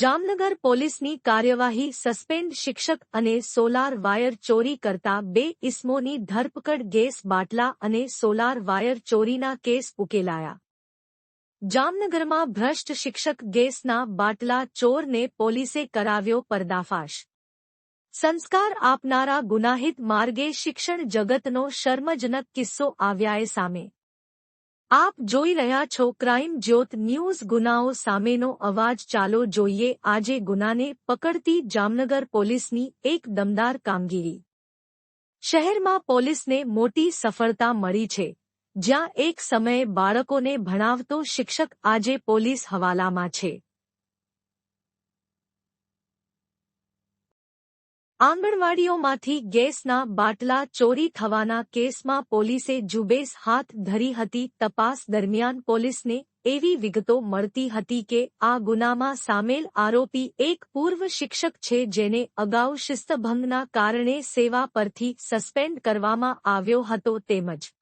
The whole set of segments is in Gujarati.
જામનગર પોલીસની કાર્યવાહી સસ્પેન્ડ શિક્ષક અને સોલાર વાયર ચોરી કરતા 2 ઇસમોની ધરપકડ ગેસ બાટલા અને સોલાર વાયર ચોરીના કેસ ઉકેલાયા। જામનગરમાં ભ્રષ્ટ શિક્ષક ગેસના બાટલા ચોરને પોલીસે કરાવ્યો પર્દાફાશ। સંસ્કાર આપનારા ગુનાહિત માર્ગે શિક્ષણ જગતનો શર્મજનક કિસ્સો આવ્યાએ સામે। આપ જોઈ રહ્યા છો ક્રાઇમ જ્યોત ન્યૂઝ ગુનાઓ સામેનો અવાજ। ચાલો જોઈએ આજે ગુનાને પકડતી જામનગર પોલીસની એક દમદાર કામગીરી। શહેરમાં પોલીસને મોટી સફળતા મળી છે। જ્યાં એક સમયે બાળકોને ભણાવતો શિક્ષક આજે પોલીસ હવાલામાં છે। આંગણવાડીઓમાંથી ગેસના બાટલા ચોરી થવાના કેસમાં પોલીસે ઝુંબેશ હાથ ધરી હતી। તપાસ દરમિયાન પોલીસને એવી વિગતો મળતી હતી કે આ ગુનામાં સામેલ આરોપી એક પૂર્વ શિક્ષક છે જેને અગાઉ શિસ્તભંગના કારણે સેવા પરથી સસ્પેન્ડ કરવામાં આવ્યો હતો તેમજ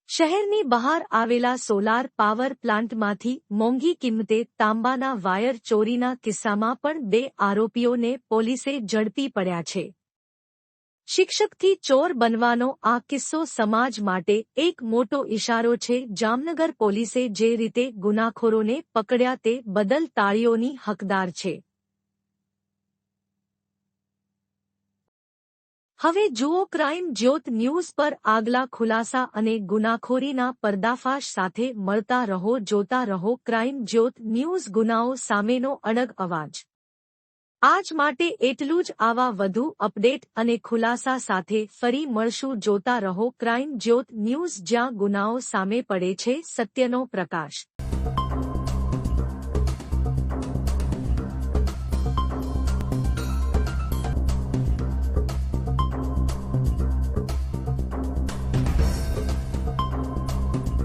શહેરની બહાર આવેલા સોલાર પાવર પ્લાન્ટમાંથી મોંઘી કિંમતે તાંબાના વાયર ચોરીના કિસ્સામાં પણ 2 આરોપીઓને પોલીસે ઝડપી પડ્યા છે। શિક્ષકથી ચોર બનવાનો આ કિસ્સો સમાજ માટે એક મોટો ઇશારો છે। જામનગર પોલીસે જે રીતે ગુનાખોરોને પકડ્યા તે બદલ તાળીઓની હકદાર છે। હવે જુઓ ક્રાઇમ જ્યોત ન્યૂઝ પર આગલા ખુલાસા અને ગુનાખોરીના પર્દાફાશ સાથે મળતા રહો, જોતા રહો ક્રાઇમ જ્યોત ન્યૂઝ ગુનાઓ સામેનો અડગ અવાજ। આજ માટે એટલું જ। આવા વધુ અપડેટ અને ખુલાસા સાથે ફરી મળશું। જોતા રહો ક્રાઇમ જ્યોત ન્યૂઝ, જ્યાં ગુનાઓ સામે પડે છે સત્યનો પ્રકાશ।